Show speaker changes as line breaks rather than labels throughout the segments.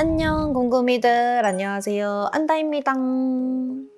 안녕 궁금이들, 안녕하세요, 안다입니다.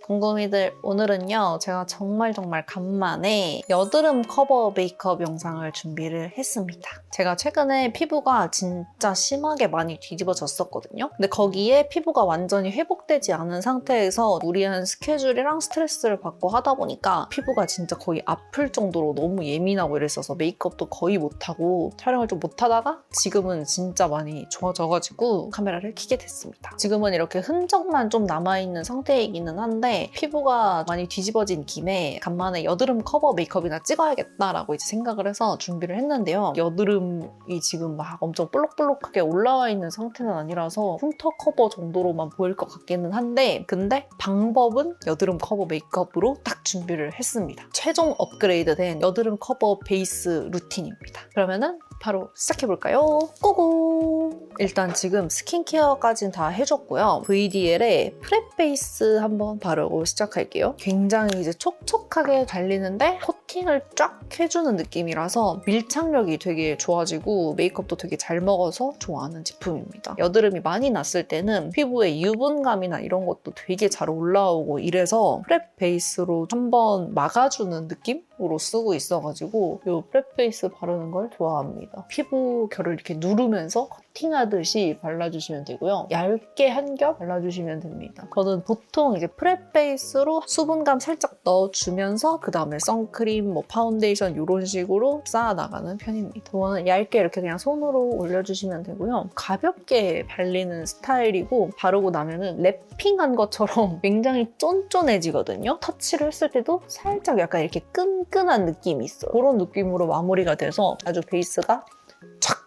궁금이들, 오늘은요 제가 정말 간만에 여드름 커버 메이크업 영상을 준비를 했습니다. 제가 최근에 피부가 진짜 심하게 많이 뒤집어졌었거든요. 근데 거기에 피부가 완전히 회복되지 않은 상태에서 무리한 스케줄이랑 스트레스를 받고 하다 보니까 피부가 진짜 거의 아플 정도로 너무 예민하고 이랬어서 메이크업도 거의 못하고 촬영을 좀 못하다가 지금은 진짜 많이 좋아져가지고 카메라를 켜게 됐습니다. 지금은 이렇게 흔적만 좀 남아있는 상태이기는 한데 피부가 많이 뒤집어진 김에 간만에 여드름 커버 메이크업이나 찍어야겠다라고 이제 생각을 해서 준비를 했는데요. 여드름이 지금 막 엄청 볼록볼록하게 올라와 있는 상태는 아니라서 흉터 커버 정도로만 보일 것 같기는 한데 근데 방법은 여드름 커버 메이크업으로 딱 준비를 했습니다. 최종 업그레이드된 여드름 커버 베이스 루틴입니다. 그러면은 바로 시작해볼까요? 고고! 일단 지금 스킨케어까지는 다 해줬고요. VDL에 프랩 베이스 한번 바르고 시작할게요. 굉장히 이제 촉촉하게 발리는데 코팅을 쫙 해주는 느낌이라서 밀착력이 되게 좋아지고 메이크업도 되게 잘 먹어서 좋아하는 제품입니다. 여드름이 많이 났을 때는 피부에 유분감이나 이런 것도 되게 잘 올라오고 이래서 프랩 베이스로 한번 막아주는 느낌으로 쓰고 있어가지고 이 프랩 베이스 바르는 걸 좋아합니다. 피부 결을 이렇게 누르면서 커팅하듯이 발라주시면 되고요. 얇게 한 겹 발라주시면 됩니다. 저는 보통 이제 프랩 베이스로 수분감 살짝 넣어주면서 그 다음에 선크림, 파운데이션 이런 식으로 쌓아나가는 편입니다. 저는 얇게 이렇게 그냥 손으로 올려주시면 되고요. 가볍게 발리는 스타일이고 바르고 나면은 랩핑한 것처럼 굉장히 쫀쫀해지거든요. 터치를 했을 때도 살짝 약간 이렇게 끈끈한 느낌이 있어요. 그런 느낌으로 마무리가 돼서 아주 베이스가 촥!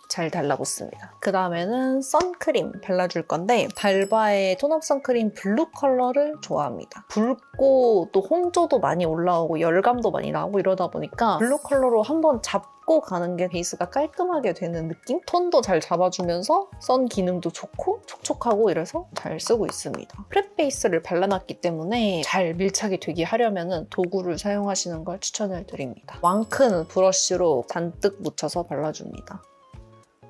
잘 달라붙습니다. 그 다음에는 선크림 발라줄 건데 달바의 톤업 선크림 블루 컬러를 좋아합니다. 붉고 또 홍조도 많이 올라오고 열감도 많이 나고 이러다 보니까 블루 컬러로 한번 잡고 가는 게 베이스가 깔끔하게 되는 느낌? 톤도 잘 잡아주면서 선 기능도 좋고 촉촉하고 이래서 잘 쓰고 있습니다. 프랩 베이스를 발라놨기 때문에 잘 밀착이 되게 하려면 도구를 사용하시는 걸 추천을 드립니다. 왕큰 브러쉬로 잔뜩 묻혀서 발라줍니다.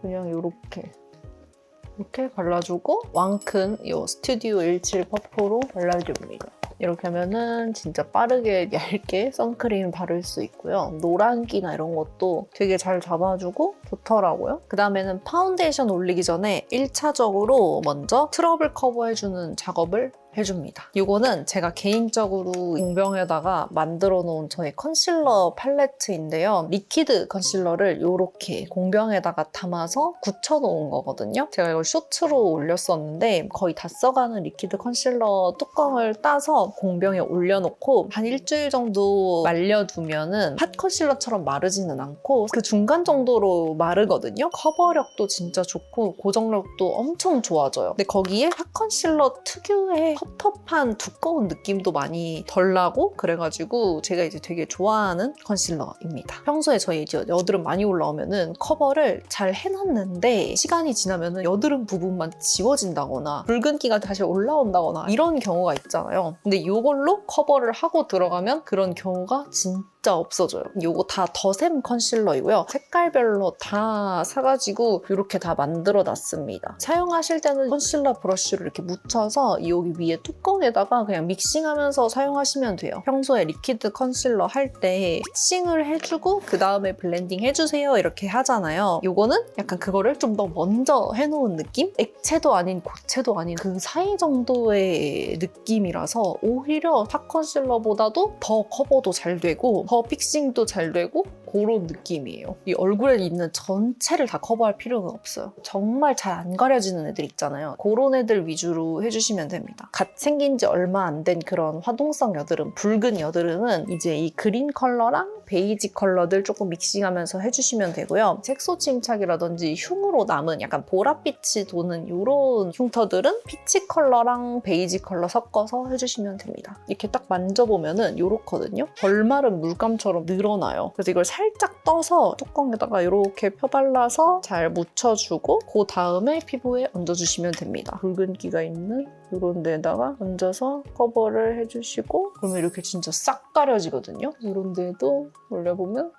그냥 이렇게 발라주고 왕큰 이 스튜디오 17 퍼프로 발라줍니다. 이렇게 하면은 진짜 빠르게 얇게 선크림 바를 수 있고요. 노란기나 이런 것도 되게 잘 잡아주고 좋더라고요. 그 다음에는 파운데이션 올리기 전에 1차적으로 먼저 트러블 커버해주는 작업을 해줍니다. 이거는 제가 개인적으로 공병에다가 만들어 놓은 저의 컨실러 팔레트인데요. 리퀴드 컨실러를 이렇게 공병에다가 담아서 굳혀 놓은 거거든요. 제가 이걸 쇼츠로 올렸었는데 거의 다 써가는 리퀴드 컨실러 뚜껑을 따서 공병에 올려놓고 한 일주일 정도 말려두면은 핫 컨실러처럼 마르지는 않고 그 중간 정도로 마르거든요. 커버력도 진짜 좋고 고정력도 엄청 좋아져요. 근데 거기에 핫 컨실러 특유의 텁텁한 두꺼운 느낌도 많이 덜 나고 그래가지고 제가 이제 되게 좋아하는 컨실러입니다. 평소에 저희 이제 여드름 많이 올라오면은 커버를 잘 해놨는데 시간이 지나면은 여드름 부분만 지워진다거나 붉은기가 다시 올라온다거나 이런 경우가 있잖아요. 근데 이걸로 커버를 하고 들어가면 그런 경우가 진짜 없어져요. 이거 다 더샘 컨실러이고요. 색깔별로 다 사가지고 이렇게 다 만들어 놨습니다. 사용하실 때는 컨실러 브러쉬를 이렇게 묻혀서 여기 위에 뚜껑에다가 그냥 믹싱하면서 사용하시면 돼요. 평소에 리퀴드 컨실러 할 때 믹싱을 해주고 그 다음에 블렌딩 해주세요 이렇게 하잖아요. 이거는 약간 그거를 좀 더 먼저 해놓은 느낌? 액체도 아닌 고체도 아닌 그 사이 정도의 느낌이라서 오히려 핫 컨실러보다도 더 커버도 잘 되고 더 픽싱도 잘 되고 그런 느낌이에요. 이 얼굴에 있는 전체를 다 커버할 필요는 없어요. 정말 잘 안 가려지는 애들 있잖아요. 그런 애들 위주로 해주시면 됩니다. 갓 생긴 지 얼마 안 된 그런 화동성 여드름, 붉은 여드름은 이제 이 그린 컬러랑 베이지 컬러들 조금 믹싱하면서 해주시면 되고요. 색소 침착이라든지 흉으로 남은 약간 보랏빛이 도는 이런 흉터들은 피치 컬러랑 베이지 컬러 섞어서 해주시면 됩니다. 이렇게 딱 만져보면은 이렇거든요. 덜 마른 물감처럼 늘어나요. 그래서 이걸 살짝 떠서 뚜껑에다가 이렇게 펴발라서 잘 묻혀주고 그 다음에 피부에 얹어주시면 됩니다. 붉은기가 있는 이런 데다가 얹어서 커버를 해주시고 그러면 이렇게 진짜 싹 가려지거든요. 이런 데도 올려보면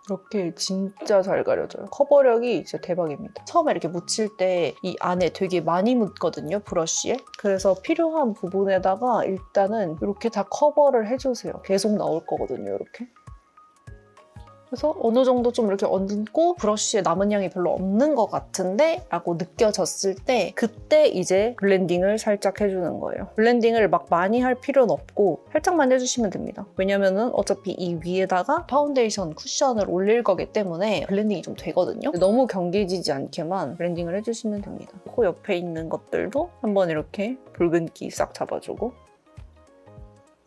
이렇게 진짜 잘 가려져요. 커버력이 진짜 대박입니다. 처음에 이렇게 묻힐 때 이 안에 되게 많이 묻거든요, 브러쉬에. 그래서 필요한 부분에다가 일단은 이렇게 다 커버를 해주세요. 계속 나올 거거든요, 이렇게. 그래서 어느 정도 좀 이렇게 얹고 브러쉬에 남은 양이 별로 없는 것 같은데? 라고 느껴졌을 때 그때 이제 블렌딩을 살짝 해주는 거예요. 블렌딩을 막 많이 할 필요는 없고 살짝만 해주시면 됩니다. 왜냐면은 어차피 이 위에다가 파운데이션 쿠션을 올릴 거기 때문에 블렌딩이 좀 되거든요. 너무 경계지지 않게만 블렌딩을 해주시면 됩니다. 코 옆에 있는 것들도 한번 이렇게 붉은기 싹 잡아주고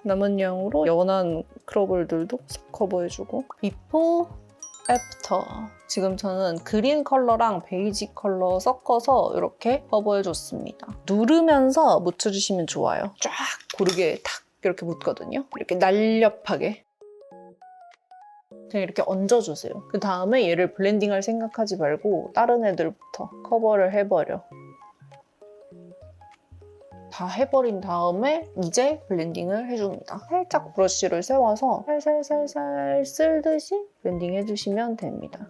남은 양으로 연한 크러블들도 싹 커버해주고 비포, 애프터 지금 저는 그린 컬러랑 베이지 컬러 섞어서 이렇게 커버해줬습니다. 누르면서 묻혀주시면 좋아요. 쫙 고르게 탁 이렇게 묻거든요. 이렇게 날렵하게 그냥 이렇게 얹어주세요. 그 다음에 얘를 블렌딩할 생각하지 말고 다른 애들부터 커버를 해버려. 다 해버린 다음에 이제 블렌딩을 해줍니다. 살짝 브러쉬를 세워서 살살살살 쓸듯이 블렌딩 해주시면 됩니다.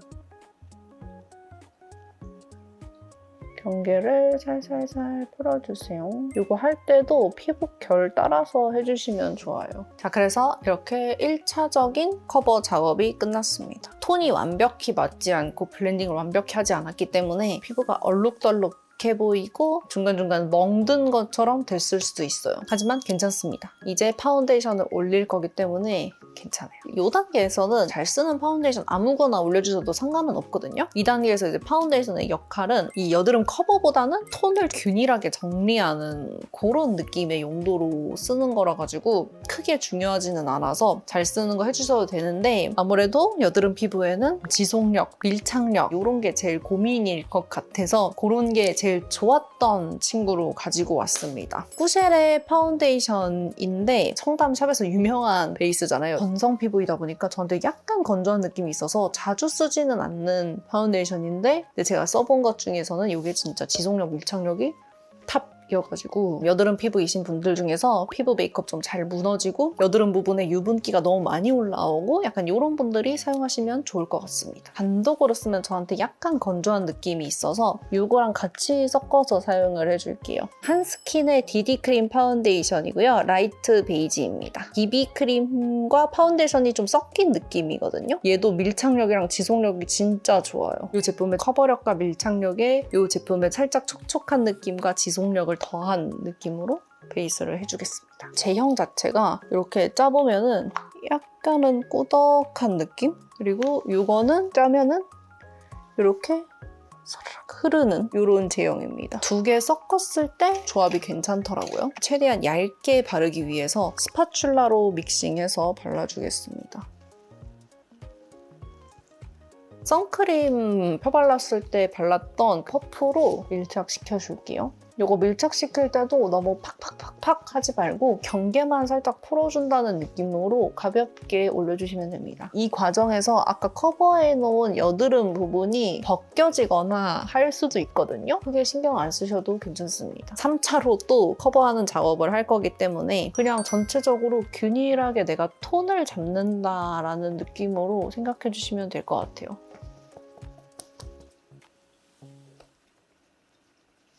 경계를 살살살 풀어주세요. 이거 할 때도 피부 결 따라서 해주시면 좋아요. 자, 그래서 이렇게 1차적인 커버 작업이 끝났습니다. 톤이 완벽히 맞지 않고 블렌딩을 완벽히 하지 않았기 때문에 피부가 얼룩덜룩 해 보이고 중간중간 멍든 것처럼 됐을 수도 있어요. 하지만 괜찮습니다. 이제 파운데이션을 올릴 거기 때문에 괜찮아요. 이 단계에서는 잘 쓰는 파운데이션 아무거나 올려주셔도 상관은 없거든요. 이 단계에서 이제 파운데이션의 역할은 이 여드름 커버보다는 톤을 균일하게 정리하는 그런 느낌의 용도로 쓰는 거라 가지고 크게 중요하지는 않아서 잘 쓰는 거 해주셔도 되는데 아무래도 여드름 피부에는 지속력, 밀착력 이런 게 제일 고민일 것 같아서 그런 게 제일 좋았던 친구로 가지고 왔습니다. 꾸셸의 파운데이션인데 청담샵에서 유명한 베이스잖아요. 건성 피부이다 보니까 저한테 약간 건조한 느낌이 있어서 자주 쓰지는 않는 파운데이션인데 제가 써본 것 중에서는 이게 진짜 지속력, 밀착력이 탑이어가지고 여드름 피부이신 분들 중에서 피부 메이크업 좀 잘 무너지고 여드름 부분에 유분기가 너무 많이 올라오고 약간 이런 분들이 사용하시면 좋을 것 같습니다. 단독으로 쓰면 저한테 약간 건조한 느낌이 있어서 이거랑 같이 섞어서 사용을 해줄게요. 한스킨의 DD크림 파운데이션이고요. 라이트 베이지입니다. BB크림과 파운데이션이 좀 섞인 느낌이거든요. 얘도 밀착력이랑 지속력이 진짜 좋아요. 이 제품의 커버력과 밀착력에 이 제품의 살짝 촉촉한 느낌과 지속력을 더한 느낌으로 베이스를 해주겠습니다. 제형 자체가 이렇게 짜보면은 약간은 꾸덕한 느낌? 그리고 이거는 짜면은 이렇게 사르륵 흐르는 이런 제형입니다. 두 개 섞었을 때 조합이 괜찮더라고요. 최대한 얇게 바르기 위해서 스파츌라로 믹싱해서 발라주겠습니다. 선크림 펴발랐을 때 발랐던 퍼프로 밀착시켜줄게요. 이거 밀착시킬 때도 너무 팍팍팍팍 하지 말고 경계만 살짝 풀어준다는 느낌으로 가볍게 올려주시면 됩니다. 이 과정에서 아까 커버해놓은 여드름 부분이 벗겨지거나 할 수도 있거든요. 크게 신경 안 쓰셔도 괜찮습니다. 3차로 또 커버하는 작업을 할 거기 때문에 그냥 전체적으로 균일하게 내가 톤을 잡는다라는 느낌으로 생각해 주시면 될 것 같아요.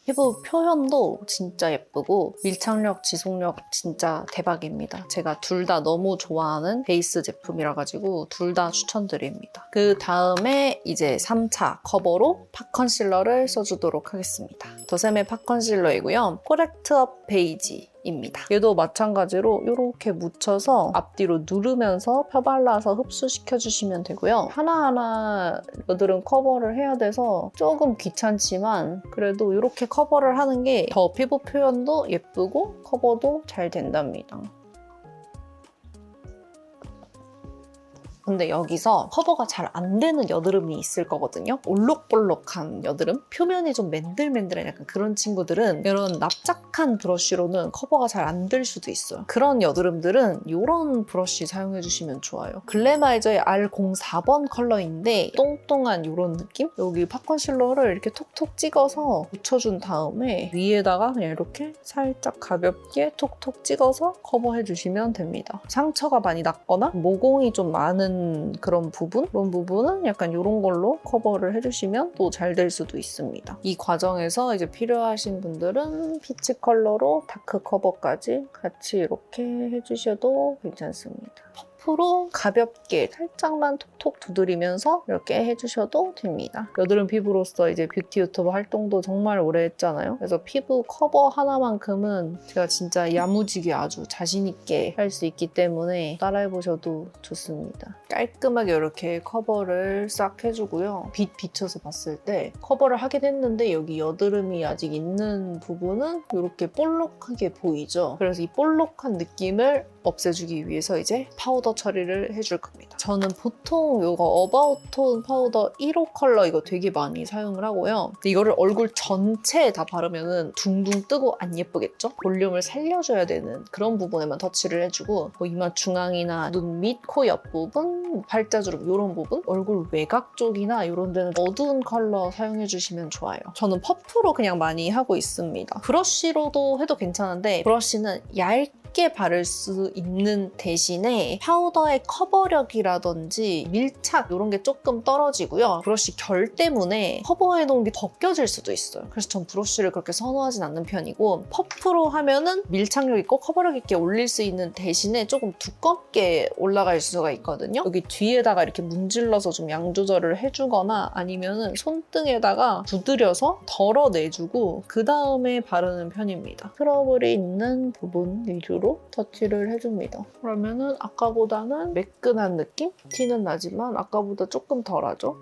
피부 표현도 진짜 예쁘고 밀착력, 지속력 진짜 대박입니다. 제가 둘 다 너무 좋아하는 베이스 제품이라 가지고 둘 다 추천드립니다. 그 다음에 이제 3차 커버로 팟 컨실러를 써주도록 하겠습니다. 더샘의 팟 컨실러이고요. 코렉트업 베이지 입니다. 얘도 마찬가지로 이렇게 묻혀서 앞뒤로 누르면서 펴발라서 흡수시켜주시면 되고요. 하나하나 여드름 커버를 해야 돼서 조금 귀찮지만 그래도 이렇게 커버를 하는 게 더 피부 표현도 예쁘고 커버도 잘 된답니다. 근데 여기서 커버가 잘 안 되는 여드름이 있을 거거든요. 올록볼록한 여드름? 표면이 좀 맨들맨들한 약간 그런 친구들은 이런 납작한 브러쉬로는 커버가 잘 안 될 수도 있어요. 그런 여드름들은 이런 브러쉬 사용해주시면 좋아요. 글래마이저의 R04번 컬러인데 똥똥한 이런 느낌? 여기 팟 컨실러를 이렇게 톡톡 찍어서 묻혀준 다음에 위에다가 그냥 이렇게 살짝 가볍게 톡톡 찍어서 커버해주시면 됩니다. 상처가 많이 났거나 모공이 좀 많은 있는 그런 부분은 약간 이런 걸로 커버를 해주시면 또 잘 될 수도 있습니다. 이 과정에서 이제 필요하신 분들은 피치 컬러로 다크 커버까지 같이 이렇게 해주셔도 괜찮습니다. 퍼프로 가볍게 살짝만 톡톡 두드리면서 이렇게 해주셔도 됩니다. 여드름 피부로서 이제 뷰티 유튜버 활동도 정말 오래 했잖아요. 그래서 피부 커버 하나만큼은 제가 진짜 야무지게 아주 자신 있게 할 수 있기 때문에 따라해보셔도 좋습니다. 깔끔하게 이렇게 커버를 싹 해주고요. 빛 비춰서 봤을 때 커버를 하긴 했는데 여기 여드름이 아직 있는 부분은 이렇게 볼록하게 보이죠. 그래서 이 볼록한 느낌을 없애주기 위해서 이제 파우더 처리를 해줄 겁니다. 저는 보통 이거 어바웃톤 파우더 1호 컬러 이거 되게 많이 사용을 하고요. 근데 이거를 얼굴 전체에 다 바르면은 둥둥 뜨고 안 예쁘겠죠? 볼륨을 살려줘야 되는 그런 부분에만 터치를 해주고 뭐 이마 중앙이나 눈 밑, 코 옆부분, 팔자주름 이런 부분, 얼굴 외곽 쪽이나 이런 데는 어두운 컬러 사용해주시면 좋아요. 저는 퍼프로 그냥 많이 하고 있습니다. 브러쉬로도 해도 괜찮은데 브러쉬는 얇게 바를 수 있는 대신에 파우더의 커버력이라든지 밀착 이런 게 조금 떨어지고요. 브러쉬 결 때문에 커버해놓은 게 벗겨질 수도 있어요. 그래서 전 브러쉬를 그렇게 선호하진 않는 편이고 퍼프로 하면은 밀착력 있고 커버력 있게 올릴 수 있는 대신에 조금 두껍게 올라갈 수가 있거든요. 여기 뒤에다가 이렇게 문질러서 좀 양 조절을 해주거나 아니면은 손등에다가 두드려서 덜어내주고 그 다음에 바르는 편입니다. 트러블이 있는 부분 위주로 터치를 해줍니다. 그러면은 아까보다는 매끈한 느낌? 티는 나지만 아까보다 조금 덜하죠?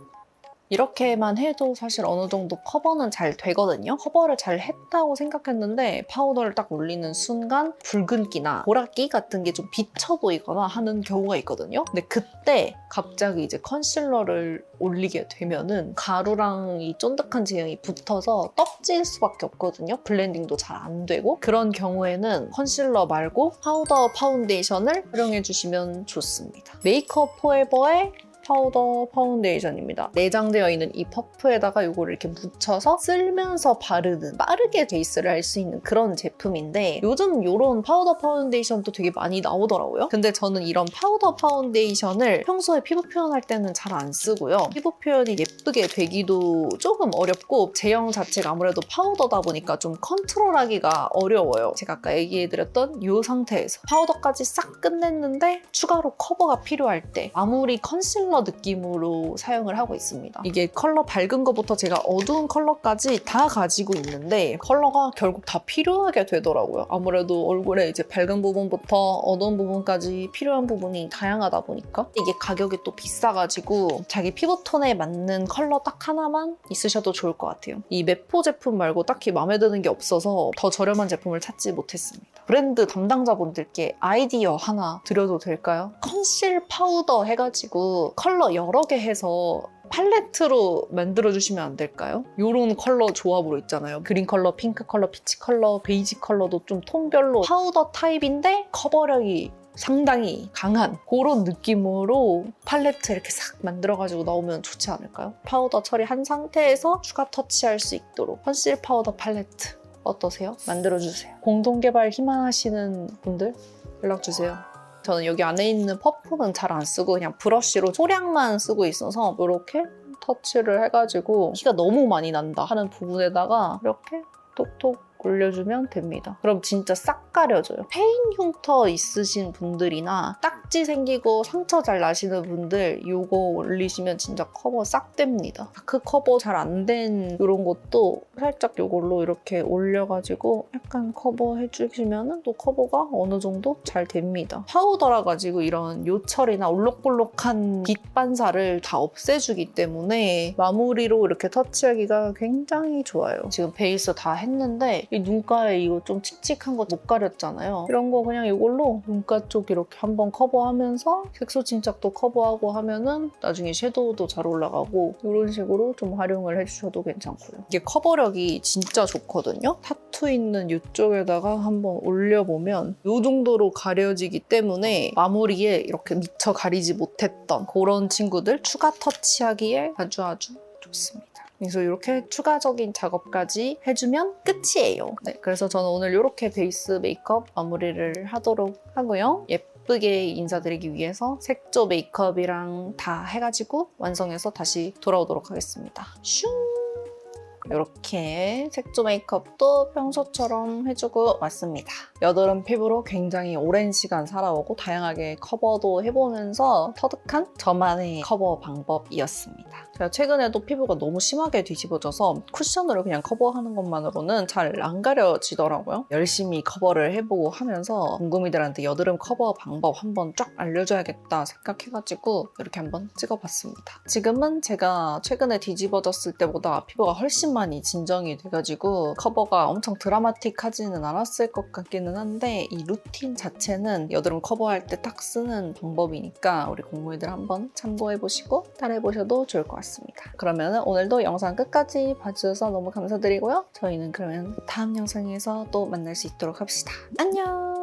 이렇게만 해도 사실 어느 정도 커버는 잘 되거든요. 커버를 잘 했다고 생각했는데 파우더를 딱 올리는 순간 붉은기나 보라기 같은 게 좀 비쳐 보이거나 하는 경우가 있거든요. 근데 그때 갑자기 이제 컨실러를 올리게 되면은 가루랑 이 쫀득한 제형이 붙어서 떡질 수밖에 없거든요. 블렌딩도 잘 안 되고 그런 경우에는 컨실러 말고 파우더 파운데이션을 활용해주시면 좋습니다. 메이크업 포에버의 파우더 파운데이션입니다. 내장되어 있는 이 퍼프에다가 이거를 이렇게 묻혀서 쓸면서 바르는 빠르게 베이스를 할 수 있는 그런 제품인데 요즘 이런 파우더 파운데이션도 되게 많이 나오더라고요. 근데 저는 이런 파우더 파운데이션을 평소에 피부 표현할 때는 잘 안 쓰고요. 피부 표현이 예쁘게 되기도 조금 어렵고 제형 자체가 아무래도 파우더다 보니까 좀 컨트롤하기가 어려워요. 제가 아까 얘기해드렸던 이 상태에서 파우더까지 싹 끝냈는데 추가로 커버가 필요할 때 아무리 컨실러 느낌으로 사용을 하고 있습니다. 이게 컬러 밝은 것부터 제가 어두운 컬러까지 다 가지고 있는데 컬러가 결국 다 필요하게 되더라고요. 아무래도 얼굴에 이제 밝은 부분부터 어두운 부분까지 필요한 부분이 다양하다 보니까 이게 가격이 또 비싸가지고 자기 피부톤에 맞는 컬러 딱 하나만 있으셔도 좋을 것 같아요. 이 메포 제품 말고 딱히 마음에 드는 게 없어서 더 저렴한 제품을 찾지 못했습니다. 브랜드 담당자분들께 아이디어 하나 드려도 될까요? 컨실 파우더 해가지고 컬러 여러 개 해서 팔레트로 만들어주시면 안 될까요? 이런 컬러 조합으로 있잖아요. 그린 컬러, 핑크 컬러, 피치 컬러, 베이지 컬러도 좀 톤별로 파우더 타입인데 커버력이 상당히 강한 그런 느낌으로 팔레트 이렇게 싹 만들어가지고 나오면 좋지 않을까요? 파우더 처리한 상태에서 추가 터치할 수 있도록 컨실 파우더 팔레트 어떠세요? 만들어주세요. 공동개발 희망하시는 분들 연락주세요. 저는 여기 안에 있는 퍼프는 잘 안 쓰고 그냥 브러쉬로 소량만 쓰고 있어서 이렇게 터치를 해가지고 티가 너무 많이 난다 하는 부분에다가 이렇게 톡톡 올려주면 됩니다. 그럼 진짜 싹 가려져요. 페인 흉터 있으신 분들이나 딱지 생기고 상처 잘 나시는 분들 이거 올리시면 진짜 커버 싹 됩니다. 다크 커버 잘 안 된 이런 것도 살짝 이걸로 이렇게 올려가지고 약간 커버 해주시면 또 커버가 어느 정도 잘 됩니다. 파우더라 가지고 이런 요철이나 올록볼록한 빛 반사를 다 없애주기 때문에 마무리로 이렇게 터치하기가 굉장히 좋아요. 지금 베이스 다 했는데 이 눈가에 이거 좀 칙칙한 거 못 가렸잖아요. 이런 거 그냥 이걸로 눈가 쪽 이렇게 한번 커버하면서 색소 침착도 커버하고 하면은 나중에 섀도우도 잘 올라가고 이런 식으로 좀 활용을 해주셔도 괜찮고요. 이게 커버력이 진짜 좋거든요. 타투 있는 이쪽에다가 한번 올려보면 이 정도로 가려지기 때문에 마무리에 이렇게 미처 가리지 못했던 그런 친구들 추가 터치하기에 아주 좋습니다. 그래서 이렇게 추가적인 작업까지 해주면 끝이에요. 네, 그래서 저는 오늘 이렇게 베이스 메이크업 마무리를 하도록 하고요. 예쁜 예쁘게 인사드리기 위해서 색조 메이크업이랑 다 해가지고 완성해서 다시 돌아오도록 하겠습니다. 슝! 이렇게 색조 메이크업도 평소처럼 해주고 왔습니다. 여드름 피부로 굉장히 오랜 시간 살아오고 다양하게 커버도 해보면서 터득한 저만의 커버 방법이었습니다. 제가 최근에도 피부가 너무 심하게 뒤집어져서 쿠션으로 그냥 커버하는 것만으로는 잘 안 가려지더라고요. 열심히 커버를 해보고 하면서 궁금이들한테 여드름 커버 방법 한번 쫙 알려줘야겠다 생각해가지고 이렇게 한번 찍어봤습니다. 지금은 제가 최근에 뒤집어졌을 때보다 피부가 훨씬 많이 진정이 돼가지고 커버가 엄청 드라마틱하지는 않았을 것 같기는 한데 이 루틴 자체는 여드름 커버할 때 딱 쓰는 방법이니까 우리 공무이들 한번 참고해보시고 따라해보셔도 좋을 것 같습니다. 그러면 오늘도 영상 끝까지 봐주셔서 너무 감사드리고요. 저희는 그러면 다음 영상에서 또 만날 수 있도록 합시다. 안녕!